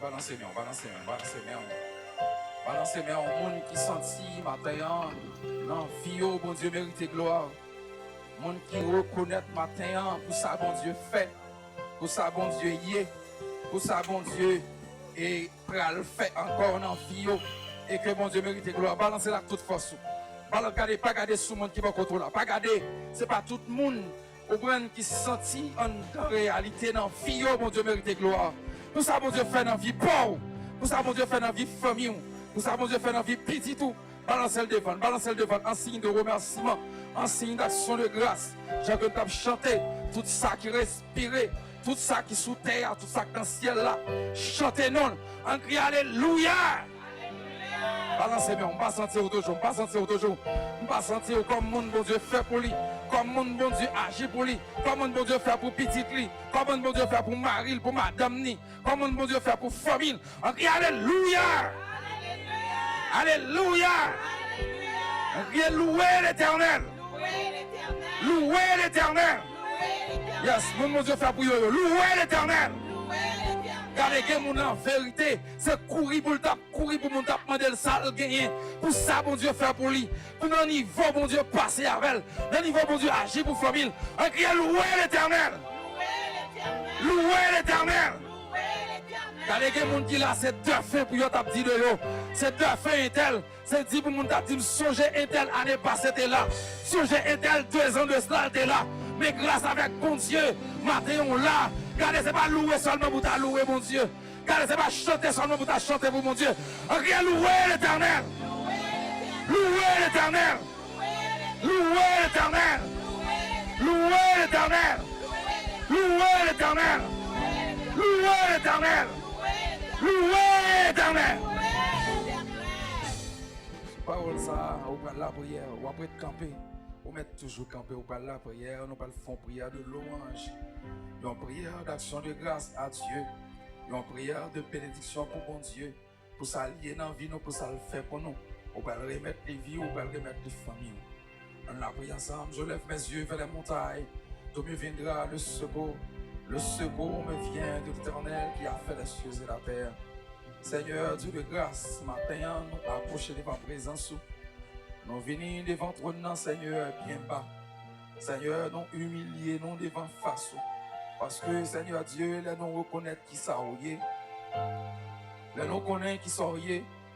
balancez bien, balancez bien au monde qui sentit matin, non, vie, bon Dieu mérite gloire. Monde qui reconnaît matin pour ça, bon Dieu fait, pour ça, bon Dieu y est, pour ça, bon Dieu et pral fait encore dans vie, et que bon Dieu mérite gloire. Balancez la toute force. Pas garder sous le monde qui va contrôler. Pas garder, c'est pas tout le monde qui sentit en réalité dans la vie, bon Dieu mérite gloire. Pour ça, bon Dieu fait dans la vie pauvre. Pour ça, bon Dieu fait dans la vie famille. Pour ça, bon Dieu fait dans la vie petit tout. Balancez le devant, en signe de remerciement, en signe d'action de grâce. J'ai que tu as chanté tout ça qui respirait, tout ça qui sous terre, tout ça qui dans le ciel là. Chantez non, en crie Alléluia. Balancez bien, on va sentir toujours, on va sentir toujours. On va sentir comme mon bon Dieu fait pour lui, comme mon bon Dieu agit pour lui, comme mon bon Dieu fait pour petit lui, comme mon bon Dieu fait pour Marie, pour madame ni, comme mon bon Dieu fait pour famille. On crie Alléluia. Alléluia. On crie louer l'Éternel. Louer l'Éternel. Yes, mon bon Dieu fait pour eux. Louer l'Éternel. Regardez que mon en vérité, c'est courir pour le tap, courir pour mon tap, demander le sale gagner. Pour ça, bon Dieu fait pour lui. Pour le niveau, bon Dieu passer avec elle. Le niveau, bon Dieu agir pour famille. On crie louer l'Éternel. Louer l'Éternel. Regardez que mon qui là, c'est deux fins pour yon tap dit de yo. C'est deux fins intel. C'est dit pour mon tap dit, songez intel année passée t'es là. Songez intel 2 ans de cela t'es là. Mais grâce avec bon Dieu, matin on là. Regardez, c'est pas louer seulement pour ta louer, mon Dieu. Regardez, c'est pas chanter seulement pour ta chanter pour mon Dieu. Regardez, louer l'Éternel. Louer l'Éternel. Louer l'Éternel. Louer l'Éternel. Louer l'Éternel. Louer l'Éternel. Louer l'Éternel. Parole ça, on va la prière, on va camper. On met toujours camper, on va la prière, on va faire prière de louange. Une prière d'action de grâce à Dieu. Une prière de bénédiction pour mon Dieu. Pour s'allier dans la vie, pour ça le faire pour nous. On va remettre les vies, on va remettre les familles. On la prie ensemble. Je lève mes yeux vers les montagnes. D'où me viendra le secours. Le secours me vient de l'Éternel qui a fait les cieux et la terre. Seigneur, Dieu de grâce, ce matin, nous approchons de ma présence. Nous venons devant ton Seigneur, bien bas. Seigneur, nous humilier, nous devant face. Parce que, Seigneur Dieu, les nous reconnaître qui sont les nous connaissent qui sont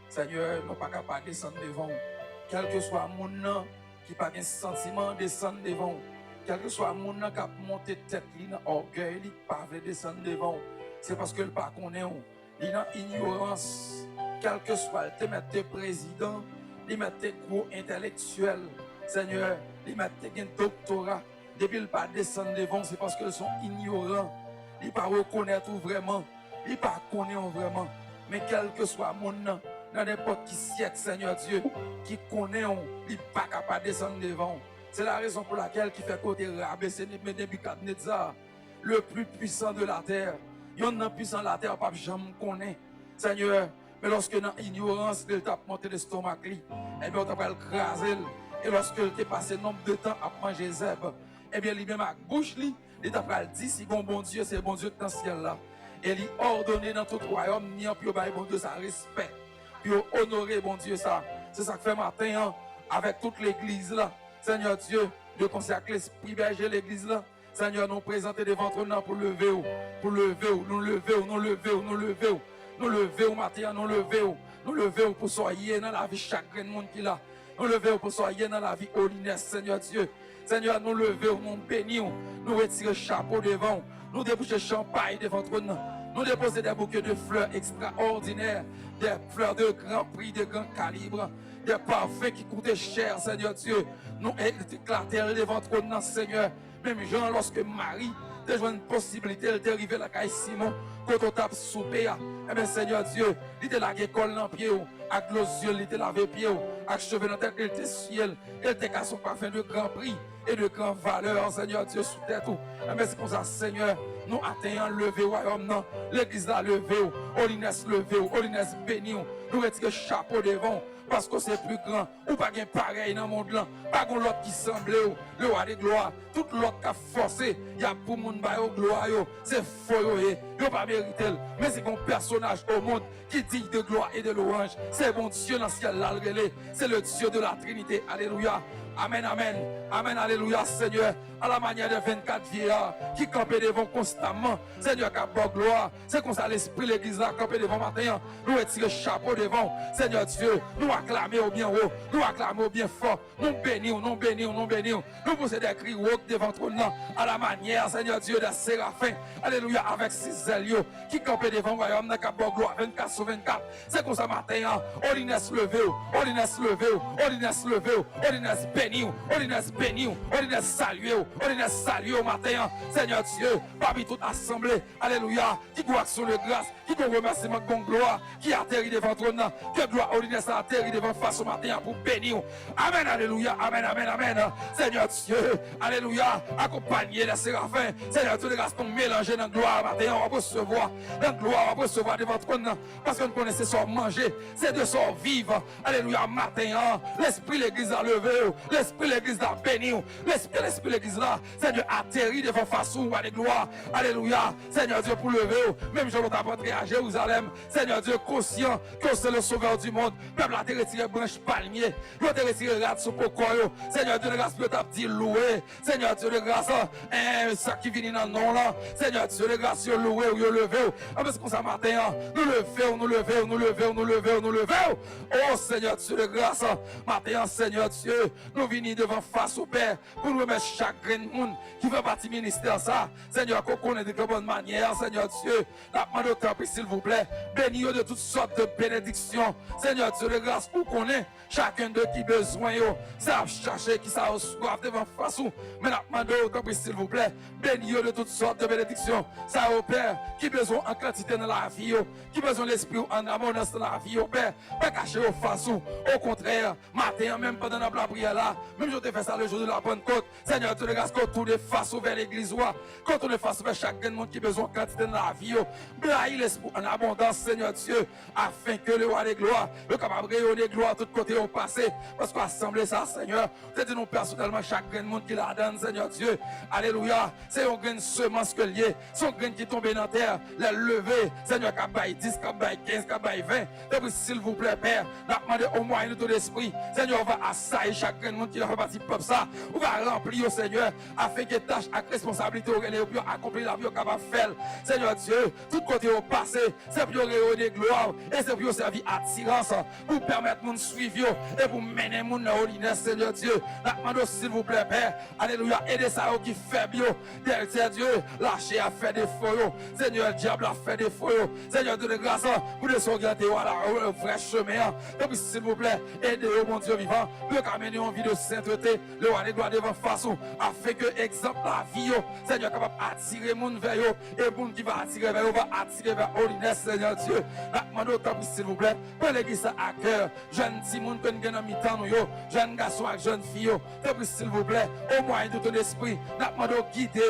Seigneur, nous ne sommes pas capables de descendre devant. Quel que soit mon nom qui n'a pas de sentiment de descendre devant. Quel que soit mon nom qui a monté tête, il n'a orgueil, il n'a pas de descendre devant. C'est parce que le pas connaît, il a ignorance. Quel que soit le thème de président, il met des gros intellectuels. Seigneur, il met des doctorats. Depuis le pas descendre devant, c'est parce qu'ils sont ignorants. Ils ne pas reconnaître vraiment. Ils ne pas connaître vraiment. Mais quel que soit mon nom, dans n'importe qui siècle, Seigneur Dieu, qui connaît, il n'est pas capable de descendre devant. C'est la raison pour laquelle il fait côté rabaisser Nebuchadnezzar, le plus puissant de la terre. Il y a un puissant de la terre, pas jamais connaît. Seigneur, mais lorsque dans l'ignorance, il t'a monté l'estomac, eh bien, on t'a écrasé. Et lorsque il t'a passé nombre de temps à manger zèbre, eh bien, lui-même à gauche, il t'a dit si bon Dieu, c'est bon Dieu dans le ciel là. Et il ordonné dans tout royaume, ni en plus, bon Dieu, ça respect. Puis honorer, bon Dieu, ça. C'est ça que fait matin, avec toute l'église là. Seigneur Dieu, de consacrer l'esprit berger l'église là. Seigneur, nous présenter devant ton nom pour lever, nous lever au matin, nous lever pour soyer dans la vie chacun de monde qui là. Nous lever pour soyer dans la vie holiness, Seigneur Dieu. Seigneur, nous lever, nous bénir, nous retirer chapeau devant, nous déboucher champagne devant ton nom. Nous déposer des bouquets de fleurs extraordinaires, des fleurs de grand prix, de grand calibre, des parfums qui coûtent cher, Seigneur Dieu. Nous éclater devant ton nom, Seigneur. Même Jean, lorsque Marie a joué une possibilité d'arriver à la caille Simon, quand on tape souper, eh bien, Seigneur Dieu, il était là, l'école dans le pied, avec les yeux, il était lavé pied, avec les cheveux dans la tête, il était ciel, il était qu'à son parfum de grand prix et de grande valeur, Seigneur Dieu, sous tête. Eh bien, c'est pour ça, Seigneur, nous atteignons lever royaume non, l'église a levé, holiness levé, holiness béni, nous retirons chapeau devant. Parce que c'est plus grand, ou pas bien pareil dans le monde là, pas qu'on l'autre qui semble, le roi des gloires, tout l'autre qui a forcé, il y a pour moun ba yo gloire, c'est faux, yo pas mérité, mais c'est un personnage au monde qui dit de gloire et de louange, c'est bon Dieu dans le ciel là, c'est le Dieu de la Trinité, alléluia. Amen, amen, amen, alléluia, Seigneur, à la manière de 24 vieillards qui campaient devant constamment, Seigneur, qui a bon gloire, c'est comme ça l'esprit l'église là, campé devant matin, nous retirons chapeau devant, Seigneur Dieu, nous acclamer au bien haut, nous acclamer au bien fort, nous bénir, nous bénir, nous bénir, nous pousser des cris rauques devant trône à la manière, Seigneur Dieu, de séraphins, alléluia, avec 6 ailes qui campaient devant le royaume, qui a bon gloire, 24 sur 24, c'est comme ça matin, holiness levé, holiness levé, holiness levé, holiness béni. Holiness béni, holiness salué, holiness salué au matin, Seigneur Dieu, parmi toute assemblée, alléluia, qui doit action de grâce, qui doit remerciement de gloire, qui atterrit devant trône, que gloire, holiness atterrit devant face au matin pour bénir. Amen, alléluia, amen, amen, amen, Seigneur Dieu, alléluia, accompagné les séraphins, Seigneur Dieu, de grâce, nous mélanger dans gloire matin, on va recevoir, dans gloire, on va recevoir devant trône, parce que nous connaissons ça manger, c'est de ça vivre, alléluia, matin, l'esprit l'église a levé, l'esprit l'église a béni, l'esprit l'église là, Seigneur atterri devant face où à gloire, alléluia, Seigneur Dieu pour lever, même je vais rentrer à Jérusalem, Seigneur Dieu conscient que c'est le sauveur du monde, peuple a retiré branche palmier, il a retiré rate sous cocoyo, Seigneur Dieu de grâce, peut dit loué, Seigneur Dieu de grâce, ça qui vient dans le nom là, Seigneur Dieu de grâce, loué ou levé, parce qu'on s'en matin, nous levons, nous levons, nous levons, nous levons, nous levons, oh Seigneur Dieu de grâce, matin, Seigneur Dieu, nous venons devant face au Père pour nous remettre chaque grain de monde qui fait partie du ministère ça. Seigneur, qu'on connaît de bonne manière, Seigneur Dieu, la demande au temple, s'il vous plaît, bénis de toutes sortes de bénédictions. Seigneur Dieu, de grâce, pour connaît chacun de qui besoin, ça chercher qui ça soif devant face ou, mais la demande au temple, s'il vous plaît, bénis de toutes sortes de bénédictions. Ça au Père, qui besoin en quantité dans la vie, qui besoin l'esprit en abondance dans la vie, au Père, pas cacher au face ou, au contraire, matin, même pendant la prière là, même je te fais ça le jour de la Pentecôte, Seigneur, tu regardes qu'on tourne face vers l'église, quand on est face vers chacun monde qui a besoin de quantité dans la vie, blaye l'esprit en abondance, Seigneur Dieu, afin que le roi des gloires, le capable de rayonner gloire tout côté au passé, parce qu'on assemble ça, Seigneur, tu dis nous personnellement, chacun monde qui la donne, Seigneur Dieu, alléluia, c'est un grain de semence que lié, son grain qui tombe dans terre, les lever, Seigneur, qui baille 10, qui baille 15, qui baille 20, et puis s'il vous plaît, Père, n'a demandé au moins de tout l'esprit, Seigneur, on va assailler chacun monde qui fait partie peuple ça, on va remplir au Seigneur, afin que tâche avec responsabilité au accomplir la vie capable de faire. Seigneur Dieu, tout côté au passé, c'est pour rayonner gloire et c'est pour servir attirance, pour permettre de suivre et pour mener mon holiness, Seigneur Dieu. La demande s'il vous plaît, Père, alléluia, aidez ça qui fait bio, Seigneur Dieu, lâchez à faire des faux, Seigneur, le diable a fait des faux, Seigneur de grâce, pour les s'orienter au vrai chemin, et puis s'il vous plaît, aidez-le, mon Dieu vivant, pour qu'amener une vie de sainteté, le roi des gloires devant face, afin que, exemple, la vie, Seigneur, capable d'attirer mon vers eux, et mon qui va attirer vers eux, va attirer vers holiness, Seigneur Dieu. La demande au temple, s'il vous plaît, pour l'église à cœur, jeune Simon, que nous avons mis dans nous, jeune garçon avec jeune fille, s'il vous plaît, au moyen de ton esprit, la demande au guider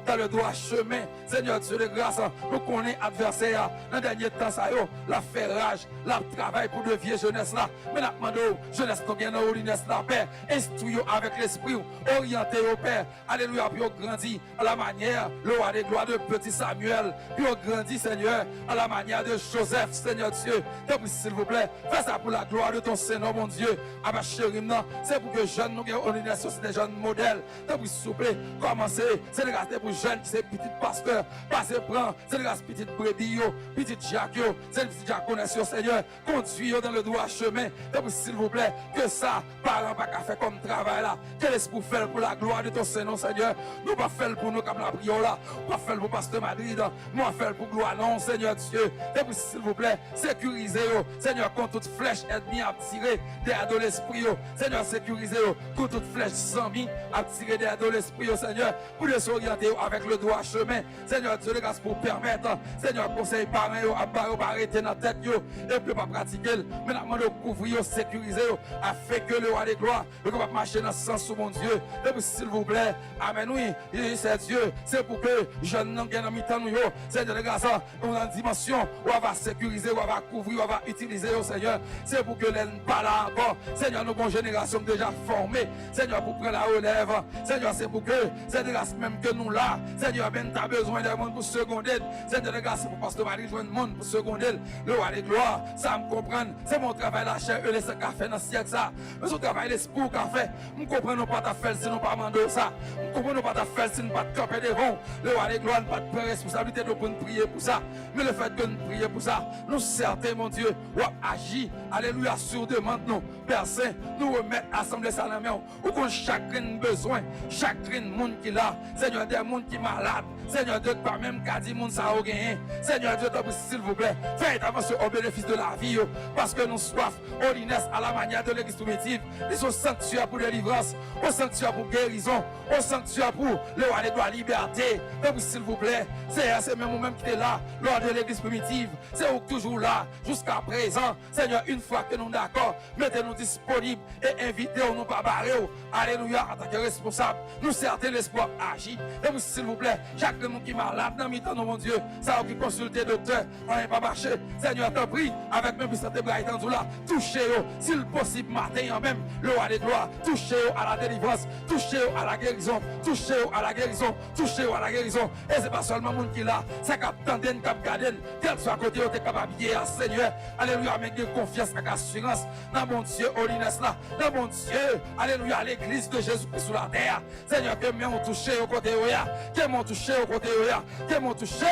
dans le droit chemin, Seigneur Dieu de grâce, pour qu'on ait adversaire, dans le dernier temps, ça, la fait rage, la travail pour de vieilles jeunesse là, mais la demande au jeunesse, nous avons holiness là, Père, instruis avec l'esprit, orienté au Père, alléluia, puis on grandit à la manière, le roi des gloires de petit Samuel, puis on grandit, Seigneur, à la manière de Joseph, Seigneur Dieu, donc s'il vous plaît, fais ça pour la gloire de ton Seigneur, mon Dieu, à ma chérie, c'est pour que jeunes, nous ayons holiness, c'est des jeunes modèles, donc s'il vous plaît, commencez, c'est de grâce pour jeunes qui sont petits pasteurs, passez, prends, c'est de grâce petite brebis, petite Jacques, c'est le petit Jacques, Seigneur, conduis dans le droit chemin, donc s'il vous plaît, que ça, parents, pas qu'à faire comme travail là, que l'esprit fait pour la gloire de ton Seigneur, Seigneur, nous pas faire pour nous comme la prière là, pas faire pour Pasteur Madrid, nous pas faire pour gloire non, Seigneur Dieu, et puis s'il vous plaît, sécurisez-vous, Seigneur, contre toute flèche ennemie à tirer derrière de l'esprit, Seigneur, sécurisez-vous, contre toute flèche zombie à tirer derrière de l'esprit, Seigneur, pour les orienter avec le droit chemin, Seigneur Dieu, de grâce pour permettre, Seigneur, conseil parents à arrêter dans la tête, et puis pas pratiquer, mais la demande de couvrir, sécuriser, afin que le roi des gloires, nous capable marcher dans ce sens, mon Dieu. Depuis, s'il vous plaît, amen, oui, c'est Dieu, c'est pour que jeunes n'ont qu'un mi-temps, nous, Seigneur de grâce, on a une dimension où on va sécuriser, où on va couvrir, où on va utiliser, Seigneur. C'est pour que les pas là encore, Seigneur, nos bonnes générations déjà formées, Seigneur, pour prendre la relève, Seigneur, c'est pour que, c'est de grâce même que nous là, Seigneur, ben, tu as besoin d'un monde pour seconder, Seigneur de grâce, pour pasteur Marie, joindre le monde pour seconder, le roi des gloires, ça me comprend, c'est mon travail la chair, et ce qu'a fait dans ce siècle, ça, mais son travail l'esprit qu'a fait, nous comprenons pas ta fait, si nous pas mandé ça, nous comprenons pas ta fait, si nous pas camper devant, le roi des gloires, pas de responsabilité de nous prier pour ça, mais le fait que nous prions pour ça, nous certains, mon Dieu, ou agir, alléluia, sur demande, nous, Père Saint, nous remettre assemblée ça dans la main, ou qu'on chacun besoin, chacun monde qui là, Seigneur, des monde qui malade, Seigneur Dieu, pas même qu'à dire monde ça a gagné, Seigneur Dieu, s'il vous plaît, faites avancer au bénéfice de la vie, parce que nous soif, holiness à la manière de l'église primitive, ils sont sanctuaires pour délivrance, au sanctuaire pour guérison, au sanctuaire pour le roi des droits, liberté, donc s'il vous plaît, c'est même vous-même qui est là, lors de l'église primitive, c'est toujours là, jusqu'à présent, Seigneur, une fois que nous sommes d'accord, mettez-nous disponibles et invitez-nous pas barrer, alléluia, en tant que responsable, nous certains l'espoir agit, et s'il vous plaît, chacun de nous qui est malade, dans mi-temps, mon Dieu, ça a qui consulter docteur, on n'est pas marché, Seigneur, t'en prie, avec même santé bras étendus là, touchez-vous, s'il possible, matin en même, le roi des gloires, touchez-vous à la délivrance, touchez-vous à la guérison, touchez-vous à la guérison, touchez-vous à la guérison, et c'est pas seulement monde qui là, c'est cap tanden, cap garden, quel soit côté, vous êtes capable de à Seigneur, alléluia, avec confiance, avec assurance, dans mon Dieu, holiness là, dans mon Dieu, alléluia, l'église de Jésus-Christ sur la terre, Seigneur, que m'ont touché au côté, que m'ont touché au côté, que m'ont touché,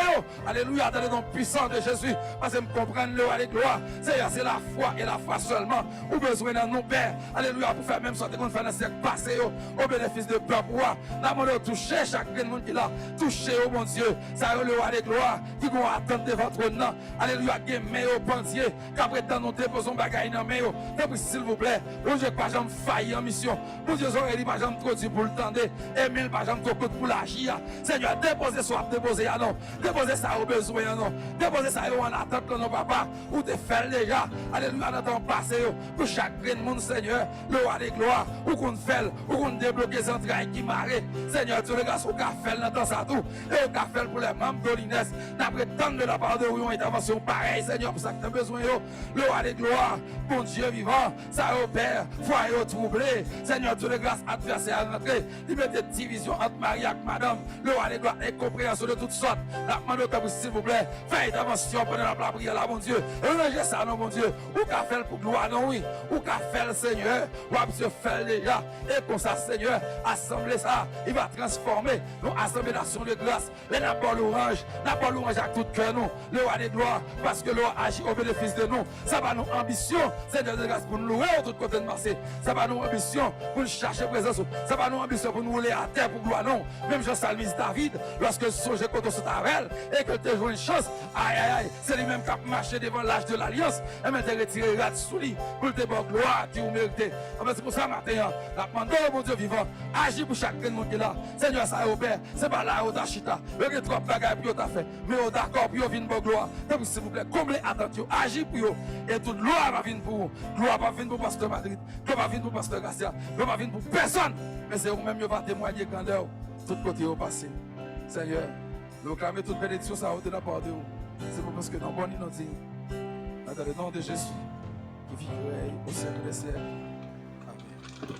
alléluia, dans le nom puissant de Jésus, parce que me comprendre le roi des gloires, c'est la foi et la foi seulement, ou besoin d'un nom Père, alléluia, pour faire même sorte qu'on fait dans ce siècle passé, au bénéfice de peuple, là, mon Dieu, toucher chacun monde qui là, toucher, oh mon Dieu, ça est le roi des gloires, qui vont attendre devant votre nom, alléluia, qui met au pensier, qu'après tant nous déposons bagaille dans main, depuis s'il vous plaît, où je pas jamais failli en mission, pour Dieu, j'aurais dit pas jamais trop dur pour le tendre, et mille pas jamais trop court pour l'agir, Seigneur, déposez soit déposez, non, déposez ça au besoin, non, déposez ça en attente que nos papas, ou te fait déjà, alléluia, dans ton passé, pour chaque monde, Seigneur, le roi des gloires, ou qu'on fait, ou qu'on débloque les entrailles qui marrent, Seigneur, tu regardes au café dans ça tout, et au café pour les membres d'Olines, d'après tant de la part de vous, une intervention pareille, Seigneur, pour ça que tu as besoin, le roi des gloires, bon Dieu vivant, ça opère, foyer troublé, Seigneur, tu les grâces adversaires à rentrer, liberté de division entre Marie et Madame, le roi des gloires, incompréhension de toutes sortes, la demande au s'il vous plaît, faites intervention pendant la prière là, mon Dieu, rangez ça, non, mon Dieu, ou qu'a fait pour gloire, non, oui, ou qu'a fait le Seigneur, ou à se faire déjà, et comme ça, Seigneur, assembler ça, il va transformer nos assembler d'action de grâce, les n'importe l'orange à tout cœur, nous, le roi des gloires, parce que l'on agit au bénéfice de nous, ça va nous ambition, Seigneur de grâce, pour nous louer au tout côté de marché, ça va nous ambition pour nous chercher présence, ça va nous ambition pour nous rouler à terre pour gloire, non, même Jean Salmis David, lorsque songe contre ce tavel, et que tu joues une chance, aïe aïe aïe, c'est lui-même qui a marché devant l'âge de l'alliance, et maintenant retiré rat sous lui, pour te bon gloire, qui vous méritez. C'est pour ça, matin, la demande, oh mon Dieu vivant, agis pour chacun de nous qui est là, Seigneur, ça est au Père, c'est pas là où t'as chita, le que trois bagages pour t'as fait, mais au d'accord, pour venir pour gloire, donc s'il vous plaît, comblez attention, agis pour eux, et toute gloire va venir pour vous, gloire va venir pour Pasteur Madrid, gloire va venir pour Pasteur Garcia, gloire va venir pour personne, mais c'est vous-même qui va témoigner grandeur, tout côté au passé. Seigneur, nous clamons toute bénédiction, ça a de la part de vous. C'est pour parce que dans le bon nom de Jésus, qui vivrait au ciel des siècles. Amen.